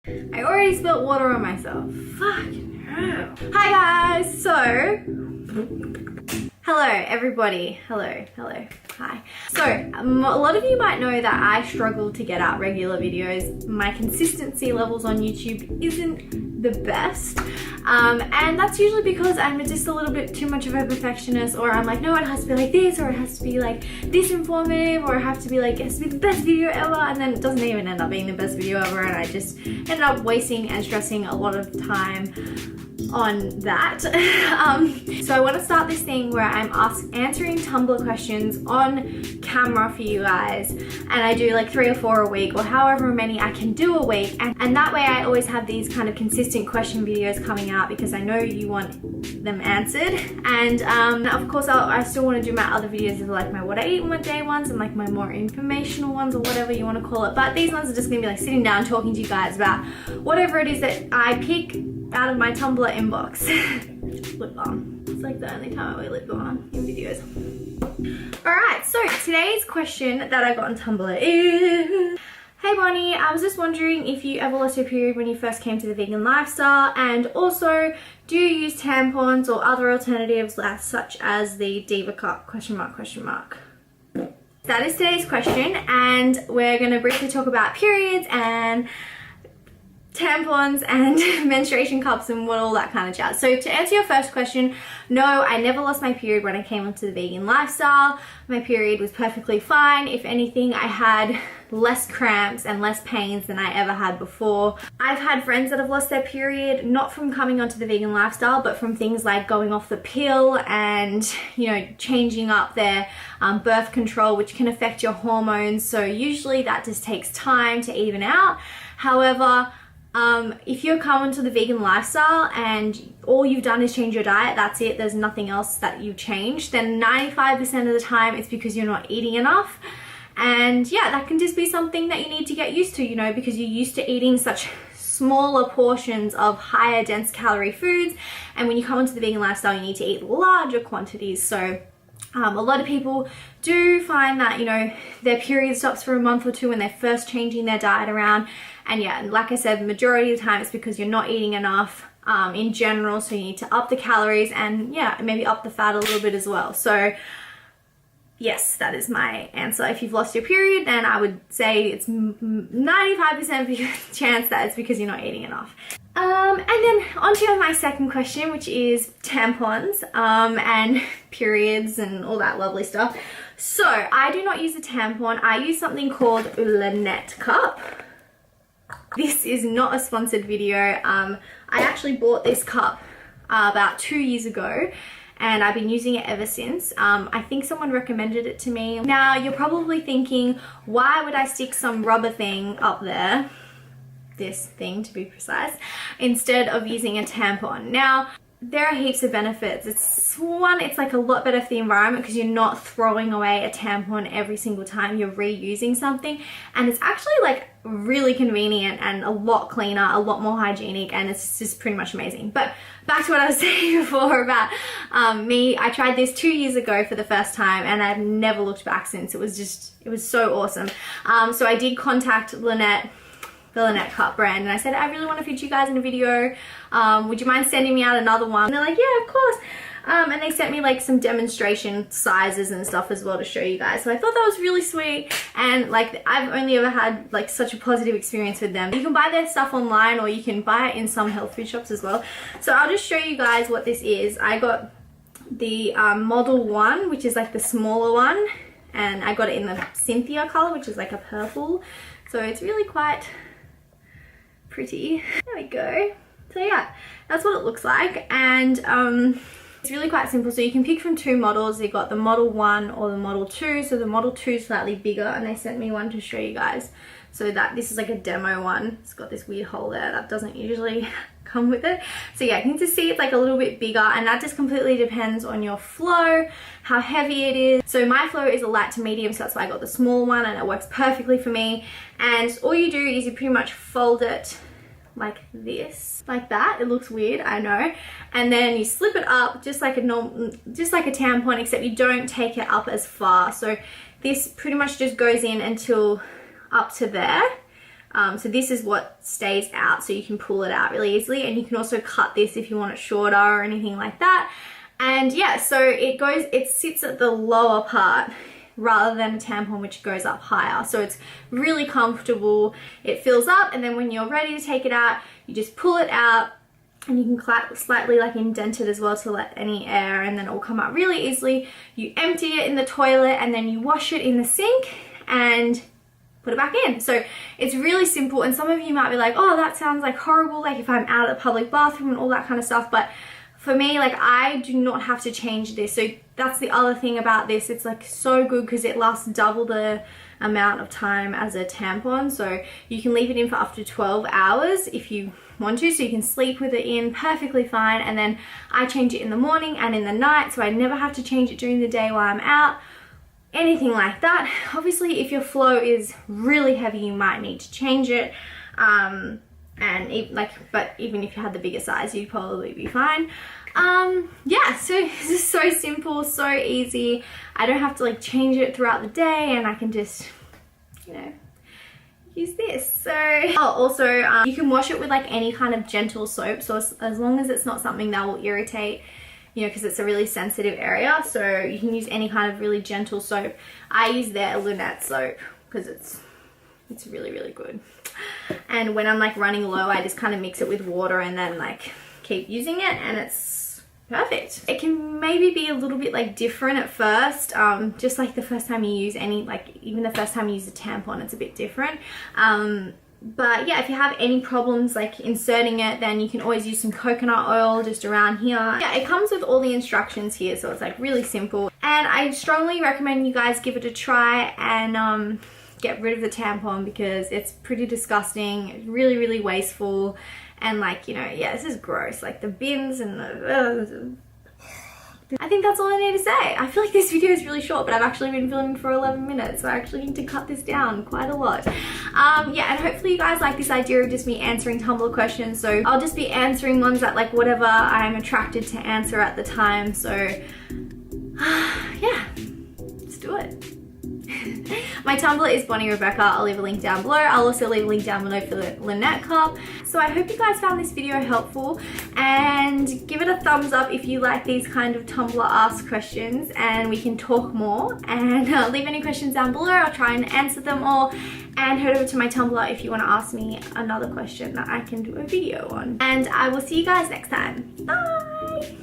I already spilled water on myself. Fucking hell. Hi guys, so hello everybody. Hello. Hi. So a lot of you might know that I struggle to get out regular videos. My consistency levels on YouTube isn't the best, and that's usually because I'm just a little bit too much of a perfectionist, or I'm like, no, it has to be like this, or it has to be like this informative, or it has to be like, it has to be the best video ever, and then it doesn't even end up being the best video ever, and I just ended up wasting and stressing a lot of time on that. So I want to start this thing where I'm answering Tumblr questions on camera for you guys, and I do like 3 or 4 a week, or however many I can do a week, and that way I always have these kind of consistent question videos coming out because I know you want them answered. And of course I still want to do my other videos of like my what I eat in one day ones, and like my more informational ones, or whatever you want to call it, but these ones are just gonna be like sitting down talking to you guys about whatever it is that I pick out of my Tumblr inbox. Lip balm. It's like the only time I wear lip balm in videos. Alright, so today's question that I got on Tumblr is, hey Bonnie, I was just wondering if you ever lost your period when you first came to the vegan lifestyle, and also do you use tampons or other alternatives such as the Diva Cup? ? That is today's question, and we're going to briefly talk about periods and tampons and menstruation cups and what all that kind of jazz. So to answer your first question, no, I never lost my period when I came onto the vegan lifestyle. My period was perfectly fine. If anything, I had less cramps and less pains than I ever had before. I've had friends that have lost their period, not from coming onto the vegan lifestyle, but from things like going off the pill and, you know, changing up their birth control, which can affect your hormones. So usually that just takes time to even out. However, if you're coming to the vegan lifestyle and all you've done is change your diet, that's it, there's nothing else that you changed, then 95% of the time it's because you're not eating enough. And yeah, that can just be something that you need to get used to, you know, because you're used to eating such smaller portions of higher dense calorie foods, and when you come into the vegan lifestyle you need to eat larger quantities. So a lot of people do find that, you know, their period stops for a month or two when they're first changing their diet around. And yeah, like I said, the majority of the time it's because you're not eating enough in general. So you need to up the calories and yeah, maybe up the fat a little bit as well. So yes, that is my answer. If you've lost your period, then I would say it's 95% chance that it's because you're not eating enough. And then on to my second question, which is tampons and periods and all that lovely stuff. So I do not use a tampon. I use something called Lynette cup. This is not a sponsored video. I actually bought this cup about 2 years ago, and I've been using it ever since. I think someone recommended it to me. Now you're probably thinking, why would I stick some rubber thing up there, this thing to be precise, instead of using a tampon? Now there are heaps of benefits. It's like a lot better for the environment because you're not throwing away a tampon every single time, you're reusing something, and it's actually like really convenient and a lot cleaner, a lot more hygienic, and it's just pretty much amazing. But back to what I was saying before about me. I tried this 2 years ago for the first time, and I've never looked back since. It was so awesome. So I did contact Lynette, the Lynette cup brand, and I said, I really want to feature you guys in a video. Would you mind sending me out another one? And they're like, yeah, of course. And they sent me like some demonstration sizes and stuff as well to show you guys. So I thought that was really sweet, and like I've only ever had like such a positive experience with them. You can buy their stuff online, or you can buy it in some health food shops as well. So I'll just show you guys what this is. I got the model 1, which is like the smaller one, and I got it in the Cynthia color, which is like a purple. So it's really quite pretty. There we go. So yeah, that's what it looks like, and it's really quite simple. So you can pick from 2 models. You got the model 1 or the model 2. So the model 2 is slightly bigger, and they sent me one to show you guys. So that this is like a demo one. It's got this weird hole there that doesn't usually come with it. So yeah, you can just see it's like a little bit bigger, and that just completely depends on your flow, how heavy it is. So my flow is a light to medium, so that's why I got the small one, and it works perfectly for me. And all you do is you pretty much fold it like this, like that. It looks weird, I know. And then you slip it up just like a tampon, except you don't take it up as far. So this pretty much just goes in until up to there. So this is what stays out, so you can pull it out really easily, and you can also cut this if you want it shorter or anything like that. And yeah, so it sits at the lower part rather than a tampon which goes up higher. So it's really comfortable. It fills up, and then when you're ready to take it out, you just pull it out, and you can slightly like indent it as well to let any air, and then it will come out really easily. You empty it in the toilet, and then you wash it in the sink and put it back in. So it's really simple, and some of you might be like, oh, that sounds like horrible, like if I'm out at the public bathroom and all that kind of stuff, but for me, like, I do not have to change this. So that's the other thing about this. It's like so good because it lasts double the amount of time as a tampon. So you can leave it in for up to 12 hours if you want to, so you can sleep with it in perfectly fine. And then I change it in the morning and in the night, so I never have to change it during the day while I'm out, anything like that. Obviously, if your flow is really heavy, you might need to change it. But even if you had the bigger size, you'd probably be fine. Yeah, so this is so simple, so easy. I don't have to like change it throughout the day, and I can just, you know, use this. So also you can wash it with like any kind of gentle soap, so as long as it's not something that will irritate, you know, because it's a really sensitive area. So you can use any kind of really gentle soap. I use their Lunette soap because it's really, really good. And when I'm like running low, I just kind of mix it with water and then like keep using it, and it's perfect. It can maybe be a little bit like different at first, just like the first time you use any, like even the first time you use a tampon, it's a bit different. But yeah, if you have any problems like inserting it, then you can always use some coconut oil just around here. Yeah, it comes with all the instructions here, so it's like really simple. And I strongly recommend you guys give it a try and get rid of the tampon, because it's pretty disgusting, really, really wasteful, and like, you know, yeah, this is gross, like the bins and the I think that's all I need to say. I feel like this video is really short, but I've actually been filming for 11 minutes, so I actually need to cut this down quite a lot. Yeah, and hopefully you guys like this idea of just me answering Tumblr questions. So I'll just be answering ones that like whatever I'm attracted to answer at the time. So yeah, let's do it. My Tumblr is Bonnie Rebecca. I'll leave a link down below. I'll also leave a link down below for the Lunette cup. So I hope you guys found this video helpful, and give it a thumbs up if you like these kind of Tumblr ask questions, and we can talk more. And leave any questions down below. I'll try and answer them all. And head over to my Tumblr if you want to ask me another question that I can do a video on. And I will see you guys next time. Bye!